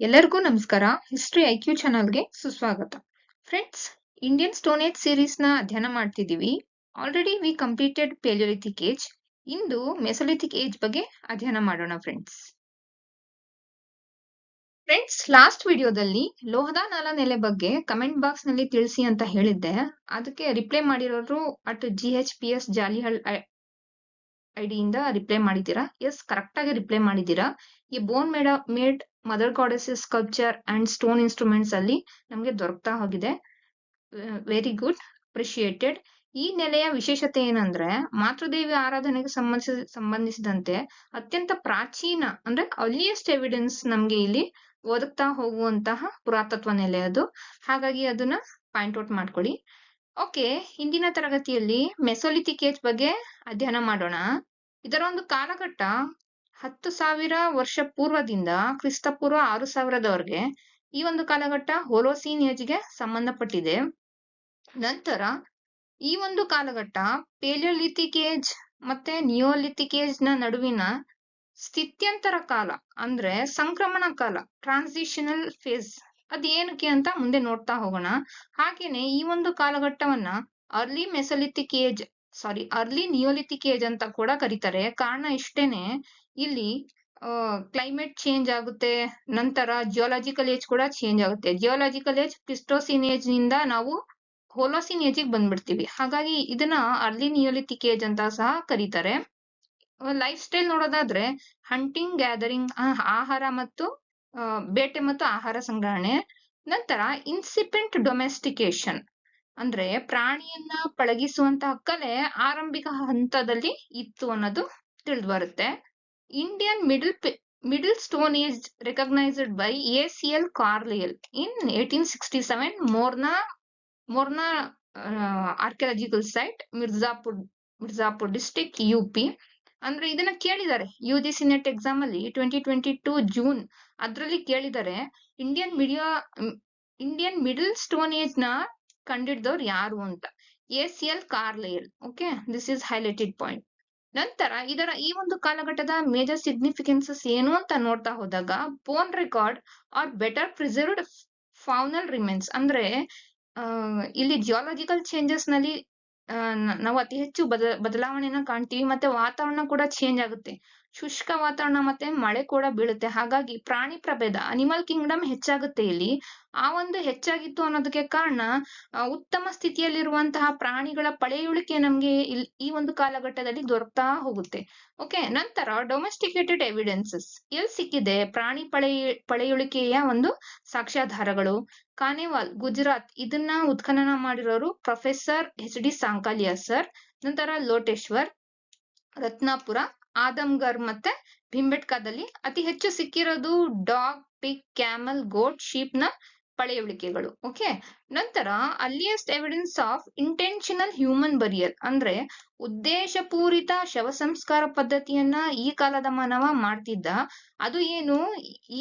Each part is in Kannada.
ಎಲ್ಲರಿಗೂ ನಮಸ್ಕಾರ. ಹಿಸ್ಟ್ರಿ ಐಕ್ಯೂ ಚಾನಲ್ಗೆ ಸುಸ್ವಾಗತ. Friends, Indian stone age series ನ ಅಧ್ಯಯನ ಮಾಡ್ತಿದ್ದೀವಿ. Already we completed paleolithic age. ಇಂದು ಮೆಸೋಲಿಥಿಕ್ ಏಜ್ ಬಗ್ಗೆ ಅಧ್ಯಯನ ಮಾಡೋಣ ಫ್ರೆಂಡ್ಸ್. ಲಾಸ್ಟ್ ವಿಡಿಯೋದಲ್ಲಿ ಲೋಹದ ನಾಲ ಬಗ್ಗೆ ಕಮೆಂಟ್ ಬಾಕ್ಸ್ ನಲ್ಲಿ ತಿಳಿಸಿ ಅಂತ ಹೇಳಿದ್ದೆ. ಅದಕ್ಕೆ ರಿಪ್ಲೈ ಮಾಡಿರೋರು @GHPS ಜಾಲಿಹಳ್ ಐಡಿಯಿಂದ ರಿಪ್ಲೈ ಮಾಡಿದ್ದೀರಾ. ಎಸ್, ಕರೆಕ್ಟ್ ಆಗಿ ರಿಪ್ಲೈ ಮಾಡಿದ್ದೀರಾ. ಈ bone made mother goddesses sculpture and stone instruments ಅಲ್ಲಿ ನಮಗೆ ದೊರಕ್ತಾ ಹೋಗಿದೆ. Very good, appreciated. ಈ ನೆಲೆಯ ವಿಶೇಷತೆ ಏನಂದ್ರೆ ಮಾತೃದೇವಿ ಆರಾಧನೆಗೆ ಸಂಬಂಧಿಸಿದಂತೆ ಅತ್ಯಂತ ಪ್ರಾಚೀನ ಅಂದ್ರೆ ಅರ್ಲಿಯೆಸ್ಟ್ ಎವಿಡೆನ್ಸ್ ನಮ್ಗೆ ಇಲ್ಲಿ ಒದಗ್ತಾ ಹೋಗುವಂತಹ ಪುರಾತತ್ವ ನೆಲೆ ಅದು. ಹಾಗಾಗಿ ಅದನ್ನ ಪಾಯಿಂಟ್ ಔಟ್ ಮಾಡ್ಕೊಳ್ಳಿ. ಓಕೆ, ಹಿಂದಿನ ತರಗತಿಯಲ್ಲಿ ಮೆಸೋಲಿಥಿಕ್ ಏಜ್ ಬಗ್ಗೆ ಅಧ್ಯಯನ ಮಾಡೋಣ. ಇದರ ಒಂದು ಕಾಲಘಟ್ಟ 10,000 ವರ್ಷ ಪೂರ್ವದಿಂದ ಕ್ರಿಸ್ತಪೂರ್ವ 6,000ದವರೆಗೆ. ಈ ಒಂದು ಕಾಲಘಟ್ಟ ಹೋಲೋಸೀನ್ ಏಜ್ಗೆ ಸಂಬಂಧಪಟ್ಟಿದೆ. ನಂತರ ಈ ಒಂದು ಕಾಲಘಟ್ಟ ಪೇಲಿಯೋಲಿಥಿಕ್ ಏಜ್ ಮತ್ತೆ ನಿಯೋಲಿಥಿಕ್ ಏಜ್ ನ ನಡುವಿನ ಸ್ಥಿತ್ಯಂತರ ಕಾಲ ಅಂದ್ರೆ ಸಂಕ್ರಮಣ ಕಾಲ, ಟ್ರಾನ್ಸಿಷನಲ್ ಫೇಸ್. ಅದೇನಕ್ಕೆ ಅಂತ ಮುಂದೆ ನೋಡ್ತಾ ಹೋಗೋಣ. ಹಾಗೇನೆ ಈ ಒಂದು ಕಾಲಘಟ್ಟವನ್ನ early mesolithic age early neolithic age ಅಂತ ಕೂಡ ಕರೀತಾರೆ. ಕಾರಣ ಇಷ್ಟೇನೆ, ಇಲ್ಲಿ ಕ್ಲೈಮೇಟ್ ಚೇಂಜ್ ಆಗುತ್ತೆ. ನಂತರ ಜಿಯೋಲಾಜಿಕಲ್ ಏಜ್ ಕೂಡ ಚೇಂಜ್ ಆಗುತ್ತೆ. ಜಿಯೋಲಾಜಿಕಲ್ ಏಜ್ ಪ್ಲಿಸ್ಟೋಸಿನ್ ಏಜ್ ನಿಂದ ನಾವು ಹೋಲೋಸಿನ್ ಏಜ್ ಗೆ ಬಂದ್ಬಿಡ್ತೀವಿ. ಹಾಗಾಗಿ ಇದನ್ನ ಅರ್ಲಿ ನಿಯೋಲಿಥಿಕ್ ಏಜ್ ಅಂತ ಸಹ ಕರೀತಾರೆ. ಲೈಫ್ ಸ್ಟೈಲ್ ನೋಡೋದಾದ್ರೆ ಹಂಟಿಂಗ್, ಗ್ಯಾದರಿಂಗ್, ಆಹಾರ ಮತ್ತು ಬೇಟೆ ಮತ್ತು ಆಹಾರ ಸಂಗ್ರಹಣೆ. ನಂತರ ಇನ್ಸಿಪೆಂಟ್ ಡೊಮೆಸ್ಟಿಕೇಶನ್ ಅಂದ್ರೆ ಪ್ರಾಣಿಯನ್ನ ಪಳಗಿಸುವಂತಹ ಕಲೆ ಆರಂಭಿಕ ಹಂತದಲ್ಲಿ ಇತ್ತು ಅನ್ನೋದು ತಿಳಿದು ಬರುತ್ತೆ. Indian middle stone age recognised by ACL Carlyle in 1867 Morna archaeological site, Mirzapur district, UP. ಅಂದ್ರೆ ಇದನ್ನ ಕೇಳಿದ್ದಾರೆ UGC ನೆಟ್ ಎಕ್ಸಾಮ್ ಅಲ್ಲಿ 2022 ಜೂನ್ ಅದ್ರಲ್ಲಿ ಕೇಳಿದ್ದಾರೆ. ಇಂಡಿಯನ್ ಮಿಡಲ್ ಸ್ಟೋನ್ ಏಜ್ ನ ಕಂಡಿಡ್ದವ್ರು ಯಾರು ಅಂತ. ACL Carlyle. Okay, this is highlighted point. ನಂತರ ಇದರ ಈ ಒಂದು ಕಾಲಘಟ್ಟದ ಮೇಜರ್ ಸಿಗ್ನಿಫಿಕೆನ್ಸಸ್ ಏನು ಅಂತ ನೋಡ್ತಾ ಹೋದಾಗ bone record are better preserved faunal remains. ಅಂದ್ರೆ ಇಲ್ಲಿ ಜಿಯೋಲಾಜಿಕಲ್ ಚೇಂಜಸ್ ನಲ್ಲಿ ನಾವು ಅತಿ ಹೆಚ್ಚು ಬದಲಾವಣೆನ ಕಾಣ್ತೀವಿ. ಮತ್ತೆ ವಾತಾವರಣ ಕೂಡ ಚೇಂಜ್ ಆಗುತ್ತೆ. ಶುಷ್ಕ ವಾತಾವರಣ ಮತ್ತೆ ಮಳೆ ಕೂಡ ಬೀಳುತ್ತೆ. ಹಾಗಾಗಿ ಪ್ರಾಣಿ ಪ್ರಭೇದ, ಅನಿಮಲ್ ಕಿಂಗ್ಡಮ್ ಹೆಚ್ಚಾಗುತ್ತೆ ಇಲ್ಲಿ. ಆ ಒಂದು ಹೆಚ್ಚಾಗಿತ್ತು ಅನ್ನೋದಕ್ಕೆ ಕಾರಣ ಉತ್ತಮ ಸ್ಥಿತಿಯಲ್ಲಿರುವಂತಹ ಪ್ರಾಣಿಗಳ ಪಳೆಯುಳಿಕೆ ನಮ್ಗೆ ಈ ಒಂದು ಕಾಲಘಟ್ಟದಲ್ಲಿ ದೊರಕ್ತಾ ಹೋಗುತ್ತೆ. ಓಕೆ, ನಂತರ ಡೊಮೆಸ್ಟಿಕೇಟೆಡ್ ಎವಿಡೆನ್ಸಸ್ ಎಲ್ಲಿ ಸಿಕ್ಕಿದೆ? ಪ್ರಾಣಿ ಪಳೆಯುಳಿಕೆಯ ಒಂದು ಸಾಕ್ಷ್ಯಾಧಾರಗಳು. ಕಾನೇವಾಲ್, ಗುಜರಾತ್. ಇದನ್ನ ಉತ್ಖನನ ಮಾಡಿರೋರು ಪ್ರೊಫೆಸರ್ HD ಸಾಂಕಾಲಿಯಾ ಸರ್. ನಂತರ ಲೋಟೇಶ್ವರ್, ರತ್ನಾಪುರ, ಆದಮ್ಗರ್ ಮತ್ತೆ ಭಿಂಬೆಟ್ಕಾದಲ್ಲಿ ಅತಿ ಹೆಚ್ಚು ಸಿಕ್ಕಿರೋದು ಡಾಗ್, ಪಿಗ್, ಕ್ಯಾಮಲ್, ಗೋಟ್, ಶೀಪ್ ನ ಪಳೆಯುಳಿಕೆಗಳು. ಓಕೆ, ನಂತರ earliest evidence of intentional human burial ಅಂದ್ರೆ ಉದ್ದೇಶಪೂರಿತ ಶವ ಸಂಸ್ಕಾರ ಪದ್ಧತಿಯನ್ನ ಈ ಕಾಲದ ಮಾನವ ಮಾಡ್ತಿದ್ದ. ಅದು ಏನು?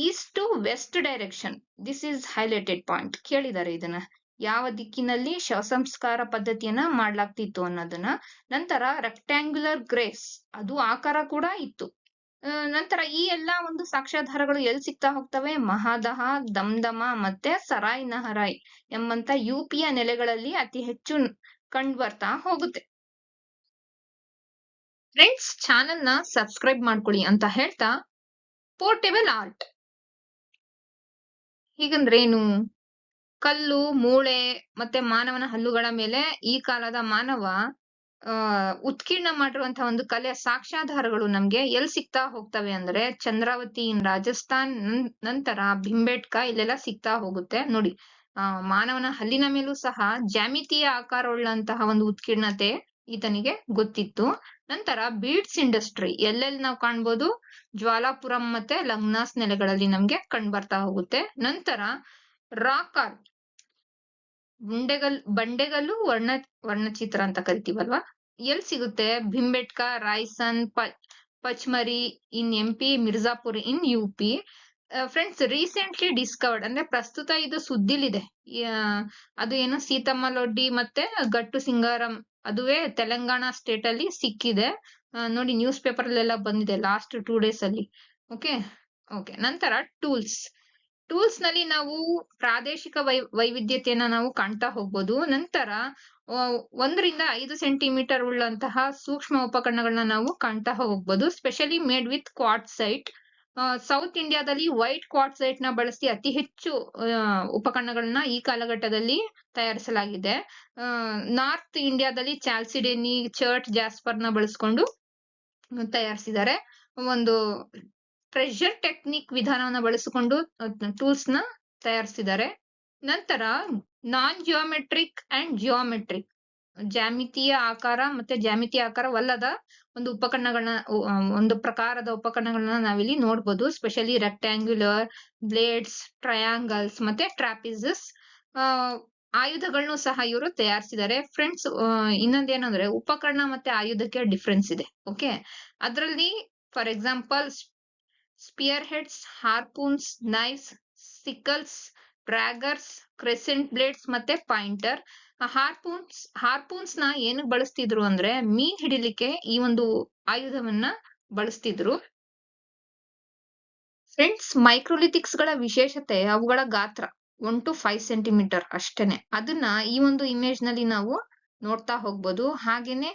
East to west direction. This is highlighted point. ಕೇಳಿದ್ದಾರೆ ಇದನ್ನ, ಯಾವ ದಿಕ್ಕಿನಲ್ಲಿ ಶವ ಸಂಸ್ಕಾರ ಪದ್ಧತಿಯನ್ನ ಮಾಡ್ಲಾಗ್ತಿತ್ತು ಅನ್ನೋದನ್ನ. ನಂತರ ರೆಕ್ಟ್ಯಾಂಗ್ಯುಲರ್ ಗ್ರೇಸ್, ಅದು ಆಕಾರ ಕೂಡ ಇತ್ತು. ನಂತರ ಈ ಎಲ್ಲಾ ಒಂದು ಸಾಕ್ಷ್ಯಾಧಾರಗಳು ಎಲ್ಲಿ ಸಿಗ್ತಾ ಹೋಗ್ತವೆ? ಮಹಾದಹ, ದಮ್ದಮ ಮತ್ತೆ ಸರಾಯ್ ನಹರಾಯ್ ಎಂಬಂತ UPಯ ನೆಲೆಗಳಲ್ಲಿ ಅತಿ ಹೆಚ್ಚು ಕಂಡು ಬರ್ತಾ ಹೋಗುತ್ತೆ. ಫ್ರೆಂಡ್ಸ್, ಚಾನೆಲ್ ನ ಸಬ್ಸ್ಕ್ರೈಬ್ ಮಾಡ್ಕೊಳ್ಳಿ ಅಂತ ಹೇಳ್ತಾ, ಪೋರ್ಟೇಬಲ್ ಆರ್ಟ್ ಹೀಗಂದ್ರೇನು? ಕಲ್ಲು, ಮೂಳೆ ಮತ್ತೆ ಮಾನವನ ಹಲ್ಲುಗಳ ಮೇಲೆ ಈ ಕಾಲದ ಮಾನವ ಉತ್ಕೀರ್ಣ ಮಾಡಿರುವಂತಹ ಒಂದು ಕಲೆಯ ಸಾಕ್ಷ್ಯಾಧಾರಗಳು ನಮ್ಗೆ ಎಲ್ಲಿ ಸಿಗ್ತಾ ಹೋಗ್ತವೆ ಅಂದ್ರೆ ಚಂದ್ರಾವತಿ ಇನ್ ರಾಜಸ್ಥಾನ್, ನಂತರ ಭಿಂಬೇಟ್ಕಾ, ಇಲ್ಲೆಲ್ಲ ಸಿಗ್ತಾ ಹೋಗುತ್ತೆ. ನೋಡಿ, ಮಾನವನ ಹಲ್ಲಿನ ಮೇಲೂ ಸಹ ಜ್ಯಾಮಿತೀಯ ಆಕಾರವುಳ್ಳಂತಹ ಒಂದು ಉತ್ಕೀರ್ಣತೆ ಈತನಿಗೆ ಗೊತ್ತಿತ್ತು. ನಂತರ ಬೀಡ್ಸ್ ಇಂಡಸ್ಟ್ರಿ ಎಲ್ಲೆಲ್ಲಿ ನಾವು ಕಾಣ್ಬೋದು? ಜ್ವಾಲಾಪುರಂ ಮತ್ತೆ ಲಗ್ನಾಸ್ ನೆಲೆಗಳಲ್ಲಿ ನಮ್ಗೆ ಕಂಡು ಬರ್ತಾ ಹೋಗುತ್ತೆ. ನಂತರ ರಾಕ್ ಆರ್ಟ್, ಬಂಡೆಗಲ್ಲು ವರ್ಣಚಿತ್ರ ಅಂತ ಕರಿತೀವಲ್ವಾ, ಎಲ್ಲಿ ಸಿಗುತ್ತೆ? ಭಿಂಬೆಟ್ಕಾ, ರಾಯ್ಸನ್, ಪಚ್ಮರಿ ಇನ್ MP, ಮಿರ್ಜಾಪುರ್ ಇನ್ UP. ಫ್ರೆಂಡ್ಸ್, ರೀಸೆಂಟ್ಲಿ ಡಿಸ್ಕವರ್ಡ್ ಅಂದ್ರೆ ಪ್ರಸ್ತುತ ಇದು ಸುದ್ದಿಲಿದೆ. ಅದು ಏನು ಸೀತಮ್ಮ ಲೊಡ್ಡಿ ಮತ್ತೆ ಗಟ್ಟು ಸಿಂಗಾರಂ, ಅದುವೇ ತೆಲಂಗಾಣ ಸ್ಟೇಟ್ ಅಲ್ಲಿ ಸಿಕ್ಕಿದೆ. ನೋಡಿ, ನ್ಯೂಸ್ ಪೇಪರ್ ಅಲ್ಲೆಲ್ಲ ಬಂದಿದೆ ಲಾಸ್ಟ್ 2 days ಅಲ್ಲಿ. ಓಕೆ. ನಂತರ ಟೂಲ್ಸ್. ಟೂಲ್ಸ್ ನಲ್ಲಿ ನಾವು ಪ್ರಾದೇಶಿಕ ವೈವಿಧ್ಯತೆಯನ್ನ ನಾವು ಕಾಣ್ತಾ ಹೋಗ್ಬೋದು. ನಂತರ 1 ರಿಂದ 5 ಸೆಂಟಿಮೀಟರ್ ಉಳ್ಳಂತಹ ಸೂಕ್ಷ್ಮ ಉಪಕರಣಗಳನ್ನ ನಾವು ಕಾಣ್ತಾ ಹೋಗ್ಬೋದು. Specially made with quartzite. South ಇಂಡಿಯಾದಲ್ಲಿ ವೈಟ್ ಕ್ವಾರ್ಟ್ಸೈಟ್ ನ ಬಳಸಿ ಅತಿ ಹೆಚ್ಚು ಉಪಕರಣಗಳನ್ನ ಈ ಕಾಲಘಟ್ಟದಲ್ಲಿ ತಯಾರಿಸಲಾಗಿದೆ. ನಾರ್ತ್ ಇಂಡಿಯಾದಲ್ಲಿ ಚಾಲ್ಸಿಡೆನಿ, ಚರ್ಟ್, ಜಾಸ್ಪರ್ ನ ಬಳಸ್ಕೊಂಡು ತಯಾರಿಸಿದ್ದಾರೆ. ಒಂದು ಟ್ರೆಷರ್ ಟೆಕ್ನಿಕ್ ವಿಧಾನವನ್ನ ಬಳಸಿಕೊಂಡು ಟೂಲ್ಸ್ ನ ತಯಾರಿಸಿದ್ದಾರೆ. ನಂತರ ನಾನ್ ಜಿಯೋಮೆಟ್ರಿಕ್ ಅಂಡ್ ಜಿಯೋಮೆಟ್ರಿಕ್, ಜ್ಯಾಮಿತೀಯ ಆಕಾರ ಮತ್ತೆ ಜ್ಯಾಮಿತೀಯ ಆಕಾರವಲ್ಲದ ಒಂದು ಉಪಕರಣಗಳನ್ನ, ಒಂದು ಪ್ರಕಾರದ ಉಪಕರಣಗಳನ್ನ ನಾವಿಲ್ಲಿ ನೋಡ್ಬೋದು. ಸ್ಪೆಷಲಿ ರೆಕ್ಟ್ಯಾಂಗ್ಯುಲರ್, ಬ್ಲೇಡ್ಸ್, ಟ್ರಯಾಂಗಲ್ಸ್ ಮತ್ತೆ ಟ್ರಾಪಿಸಸ್. ಆಯುಧಗಳನ್ನು ಸಹ ಇವರು ತಯಾರಿಸಿದ್ದಾರೆ. ಫ್ರೆಂಡ್ಸ್, ಇನ್ನೊಂದೇನಂದ್ರೆ ಉಪಕರಣ ಮತ್ತೆ ಆಯುಧಕ್ಕೆ ಡಿಫ್ರೆನ್ಸ್ ಇದೆ. ಓಕೆ, ಅದರಲ್ಲಿ for example spear heads, harpoons, knives, sickles, daggers, crescent blades ಮತ್ತೆ ಪಾಯಿಂಟರ್. ಹಾರ್ಪೂನ್ಸ್ ನ ಏನಕ್ಕೆ ಬಳಸ್ತಿದ್ರು ಅಂದ್ರೆ ಮೀನ್ ಹಿಡಿಲಿಕ್ಕೆ ಈ ಒಂದು ಆಯುಧವನ್ನ ಬಳಸ್ತಿದ್ರು. ಫ್ರೆಂಡ್ಸ್, ಮೈಕ್ರೋಲಿಥಿಕ್ಸ್ ಗಳ ವಿಶೇಷತೆ ಅವುಗಳ ಗಾತ್ರ 1 to 5 ಸೆಂಟಿಮೀಟರ್ ಅಷ್ಟೇನೆ. ಅದನ್ನ ಈ ಒಂದು ಇಮೇಜ್ ನಲ್ಲಿ ನಾವು ನೋಡ್ತಾ ಹೋಗ್ಬೋದು. ಹಾಗೇನೆ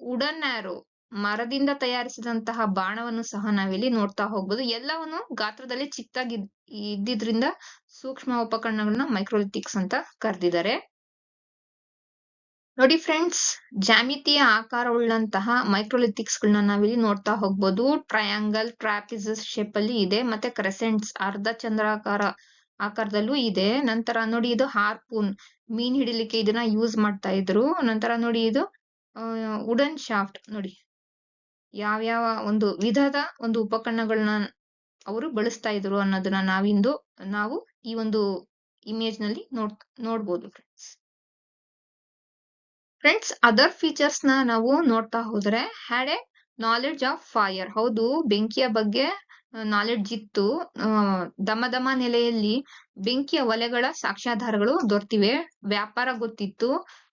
ವುಡನ್ ಆರೋ, ಮರದಿಂದ ತಯಾರಿಸಿದಂತಹ ಬಾಣವನ್ನು ಸಹ ನಾವಿಲ್ಲಿ ನೋಡ್ತಾ ಹೋಗ್ಬೋದು. ಎಲ್ಲವನ್ನು ಗಾತ್ರದಲ್ಲಿ ಚಿಕ್ಕದಾಗಿ ಇದ್ದಿದ್ರಿಂದ ಸೂಕ್ಷ್ಮ ಉಪಕರಣಗಳನ್ನ ಮೈಕ್ರೋಲಿಥಿಕ್ಸ್ ಅಂತ ಕರೆದಿದ್ದಾರೆ. ನೋಡಿ ಫ್ರೆಂಡ್ಸ್, ಜ್ಯಾಮಿತೀಯ ಆಕಾರವುಳ್ಳಂತಹ ಮೈಕ್ರೋಲಿಥಿಕ್ಸ್ ಗಳನ್ನ ನಾವಿಲ್ಲಿ ನೋಡ್ತಾ ಹೋಗ್ಬೋದು. ಟ್ರಯಾಂಗಲ್, ಟ್ರಾಪಿಸಸ್ ಶೇಪ್ ಅಲ್ಲಿ ಇದೆ, ಮತ್ತೆ ಕ್ರೆಸೆಂಟ್ಸ್, ಅರ್ಧ ಆಕಾರದಲ್ಲೂ ಇದೆ. ನಂತರ ನೋಡಿ, ಇದು ಹಾರ್ಪೂನ್, ಮೀನ್ ಹಿಡಿಲಿಕ್ಕೆ ಇದನ್ನ ಯೂಸ್ ಮಾಡ್ತಾ ಇದ್ರು. ನಂತರ ನೋಡಿ, ಇದು ವುಡನ್ ಶಾಫ್ಟ್. ನೋಡಿ, ಯಾವ್ಯಾವ ಒಂದು ವಿಧದ ಒಂದು ಉಪಕರಣಗಳನ್ನ ಅವರು ಬಳಸ್ತಾ ಇದ್ರು ಅನ್ನೋದನ್ನ ನಾವು ಈ ಒಂದು ಇಮೇಜ್ ನಲ್ಲಿ ನೋಡ್ಬೋದು ಫ್ರೆಂಡ್ಸ್. ಅದರ್ ಫೀಚರ್ಸ್ ನ ನಾವು ನೋಡ್ತಾ ಹೋದ್ರೆ, had A knowledge of fire. ಹೌದು, ಬೆಂಕಿಯ ಬಗ್ಗೆ ನಾಲೆಡ್ಜ್ ಇತ್ತು. ದಮ ನೆಲೆಯಲ್ಲಿ ಬೆಂಕಿಯ ಒಲೆಗಳ ಸಾಕ್ಷ್ಯಾಧಾರಗಳು ದೊರೆತಿವೆ. ವ್ಯಾಪಾರ ಗೊತ್ತಿತ್ತು.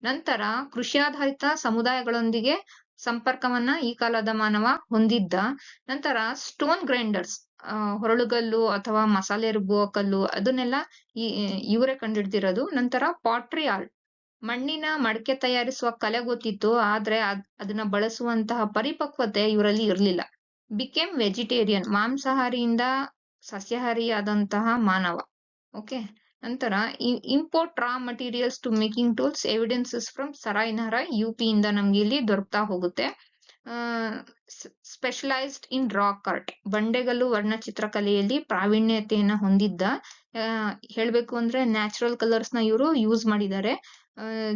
ನಂತರ ಕೃಷಿ ಆಧಾರಿತ ಸಮುದಾಯಗಳೊಂದಿಗೆ ಸಂಪರ್ಕವನ್ನ ಈ ಕಾಲದ ಮಾನವ ಹೊಂದಿದ್ದ. ನಂತರ ಸ್ಟೋನ್ ಗ್ರೈಂಡರ್ಸ್, ಹೊರಳುಗಲ್ಲು ಅಥವಾ ಮಸಾಲೆ ರುಬ್ಬುವ ಕಲ್ಲು, ಅದನ್ನೆಲ್ಲ ಇವರೇ ಕಂಡುಹಿಡಿದಿರೋದು. ನಂತರ ಪಾಟ್ರಿ ಆರ್ಟ್, ಮಣ್ಣಿನ ಮಡಕೆ ತಯಾರಿಸುವ ಕಲೆ ಗೊತ್ತಿತ್ತು, ಆದ್ರೆ ಅದನ್ನ ಬಳಸುವಂತಹ ಪರಿಪಕ್ವತೆ ಇವರಲ್ಲಿ ಇರಲಿಲ್ಲ. ಬಿಕೇಮ್ ವೆಜಿಟೇರಿಯನ್, ಮಾಂಸಾಹಾರಿಯಿಂದ ಸಸ್ಯಾಹಾರಿಯಾದಂತಹ ಮಾನವ. ಓಕೆ, ನಂತರ import raw materials to making tools. Evidences from Sarai Nahar Rai, UP ಇಂದ ನಮ್ಗೆ ಇಲ್ಲಿ ದೊರಕ್ತಾ ಹೋಗುತ್ತೆ. ಸ್ಪೆಷಲೈಸ್ಡ್ ಇನ್ ರಾಕ್ ಆರ್ಟ್, ಬಂಡೆಗಲ್ಲು ವರ್ಣಚಿತ್ರಕಲೆಯಲ್ಲಿ ಪ್ರಾವೀಣ್ಯತೆಯನ್ನ ಹೊಂದಿದ್ದ. ಹೇಳ್ಬೇಕು ಅಂದ್ರೆ ನ್ಯಾಚುರಲ್ ಕಲರ್ಸ್ ನ ಇವರು ಯೂಸ್ ಮಾಡಿದ್ದಾರೆ.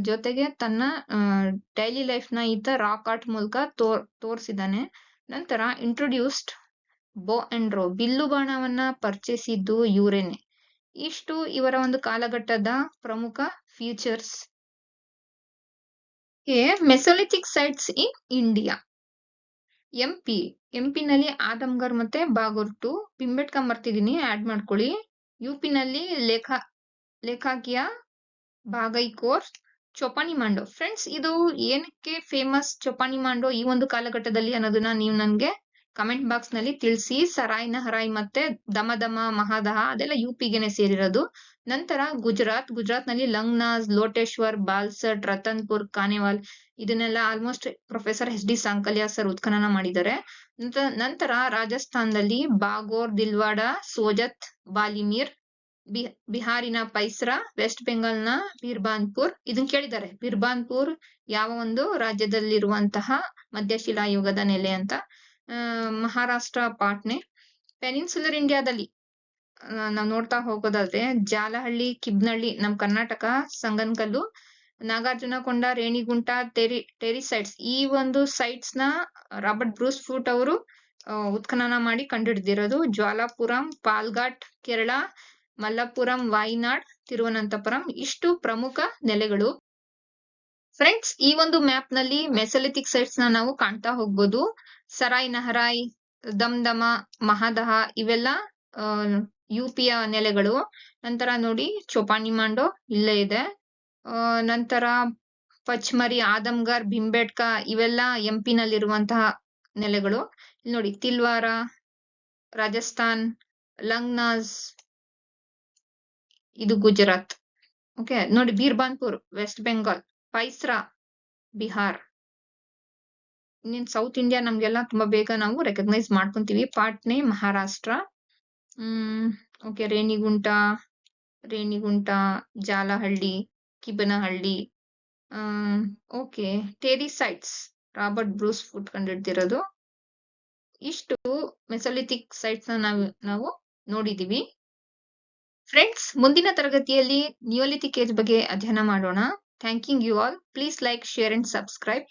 ಜೊತೆಗೆ ತನ್ನ ಡೈಲಿ ಲೈಫ್ ನ ಈತ ರಾಕ್ ಆರ್ಟ್ ಮೂಲಕ ತೋರಿಸಿದ್ದಾನೆ. ನಂತರ ಇಂಟ್ರೊಡ್ಯೂಸ್ಡ್ ಬೋ ಅಂಡ್ ರೋ, ಬಿಲ್ಲು ಬಾಣವನ್ನ ಪರಿಚಯಿಸಿದ್ದು ಇವರೇನೆ. ಇಷ್ಟು ಇವರ ಒಂದು ಕಾಲಘಟ್ಟದ ಪ್ರಮುಖ features. Mesolithic sites in India. MP ನಲ್ಲಿ ಆದಮ್ಗರ್ ಮತ್ತೆ ಬಾಗೋರ್ 2, ಪಿಂಬೆಟ್ಕಾ ಮರ್ತಿದೀನಿ, ಆಡ್ ಮಾಡ್ಕೊಳ್ಳಿ. UP ನಲ್ಲಿ ಲೇಖಾಕಿಯ, ಬಾಗೈಕೋರ್, ಚೊಪಾನಿಮಾಂಡೋ. ಫ್ರೆಂಡ್ಸ್, ಇದು ಏನಕ್ಕೆ ಫೇಮಸ್ ಚೊಪಾನಿಮಾಂಡೋ ಈ ಒಂದು ಕಾಲಘಟ್ಟದಲ್ಲಿ ಅನ್ನೋದನ್ನ ನೀವು ನನ್ಗೆ ಕಮೆಂಟ್ ಬಾಕ್ಸ್ ನಲ್ಲಿ ತಿಳಿಸಿ. ಸರಾಯ್ ನಹರಾಯ್ ಮತ್ತೆ ದಮ ಮಹಾದಹ ಅದೆಲ್ಲ UPಗೆನೆ ಸೇರಿರೋದು. ನಂತರ ಗುಜರಾತ್ ನಲ್ಲಿ ಲಂಗ್ನಾಸ್, ಲೋಟೇಶ್ವರ್, ಬಾಲ್ಸಟ್, ರತನ್ಪುರ್, ಕಾನೇವಾಲ್, ಇದನ್ನೆಲ್ಲ ಆಲ್ಮೋಸ್ಟ್ ಪ್ರೊಫೆಸರ್ SD ಸಾಂಕಲ್ಯ ಸರ್ ಉತ್ಖನನ ಮಾಡಿದ್ದಾರೆ. ನಂತರ ರಾಜಸ್ಥಾನದಲ್ಲಿ ಬಾಗೋರ್, ದಿಲ್ವಾಡ, ಸೋಜತ್, ಬಾಲಿಮೀರ್, ಬಿಹಾರಿನ ಪೈಸ್ರಾ, ವೆಸ್ಟ್ ಬೆಂಗಾಲ್ನ ಬಿರ್ಬಾನ್ಪುರ್. ಇದನ್ನ ಕೇಳಿದ್ದಾರೆ, ಬಿರ್ಬಾನ್ಪುರ್ ಯಾವ ಒಂದು ರಾಜ್ಯದಲ್ಲಿರುವಂತಹ ಮಧ್ಯಶಿಲಾಯುಗದ ನೆಲೆ ಅಂತ. ಮಹಾರಾಷ್ಟ್ರ ಪಾಟ್ನೆ. ಪೆನಿನ್ಸುಲರ್ ಇಂಡಿಯಾದಲ್ಲಿ ನಾವು ನೋಡ್ತಾ ಹೋಗೋದಾದ್ರೆ ಜಾಲಹಳ್ಳಿ, ಕಿಬ್ನಳ್ಳಿ ನಮ್ ಕರ್ನಾಟಕ, ಸಂಗನಕಲ್ಲು, ನಾಗಾರ್ಜುನಕೊಂಡ, ರೇಣಿಗುಂಟ, ಟೆರಿ ಸೈಟ್ಸ್. ಈ ಒಂದು ಸೈಟ್ಸ್ ನ ರಾಬರ್ಟ್ ಬ್ರೂಸ್ ಫೂಟ್ ಅವರು ಉತ್ಖನನ ಮಾಡಿ ಕಂಡುಹಿಡಿದಿರೋದು. ಜ್ವಾಲಾಪುರಂ, ಪಾಲ್ಘಾಟ್, ಕೇರಳ, ಮಲ್ಲಪುರಂ, ವಾಯ್ನಾಡ್, ತಿರುವನಂತಪುರಂ. ಇಷ್ಟು ಪ್ರಮುಖ ನೆಲೆಗಳು. ಫ್ರೆಂಡ್ಸ್, ಈ ಒಂದು ಮ್ಯಾಪ್ ನಲ್ಲಿ ಮೆಸೊಲಿಥಿಕ್ ಸೈಟ್ಸ್ ನ ನಾವು ಕಾಣ್ತಾ ಹೋಗ್ಬೋದು. ಸರಾಯ್ ನಹರಾಯ್, ದಮ ಮಹಾದಹ ಇವೆಲ್ಲ UPಯ ನೆಲೆಗಳು. ನಂತರ ನೋಡಿ, ಚೊಪಾನಿಮಾಂಡೋ ಇಲ್ಲೇ ಇದೆ. ನಂತರ ಪಚ್ಮರಿ, ಆದಮ್ಗರ್, ಭಿಂಬೆಟ್ಕಾ ಇವೆಲ್ಲ MP ನಲ್ಲಿರುವಂತಹ ನೆಲೆಗಳು. ಇಲ್ಲಿ ನೋಡಿ, ತಿಲ್ವಾರ, ರಾಜಸ್ಥಾನ್, ಲಂಗ್ನಾಸ್, ಇದು ಗುಜರಾತ್. ಓಕೆ, ನೋಡಿ ಬೀರ್ಬಾನ್ಪುರ್ ವೆಸ್ಟ್ ಬೆಂಗಾಲ್, ಪೈಸ್ರಾ ಬಿಹಾರ್. ಇನ್ನೇನ್ ಸೌತ್ ಇಂಡಿಯಾ ನಮ್ಗೆಲ್ಲ ತುಂಬಾ ಬೇಗ ನಾವು ರೆಕಗ್ನೈಸ್ ಮಾಡ್ಕೊಂತೀವಿ. Patne Maharashtra. Okay, Renigunta, Jalahalli, Kibbanahalli. Okay, Teri sites Robert Bruce Foote ಕಂಡಿಡ್ದಿರೋದು. ಇಷ್ಟು ಮೆಸೊಲಿಥಿಕ್ ಸೈಟ್ಸ್ ನಾವು ನೋಡಿದೀವಿ. ಫ್ರೆಂಡ್ಸ್, ಮುಂದಿನ ತರಗತಿಯಲ್ಲಿ ನಿಯೋಲಿಥಿಕ್ ಏಜ್ ಬಗ್ಗೆ ಅಧ್ಯಯನ ಮಾಡೋಣ. Thanking you all. Please like, share and subscribe.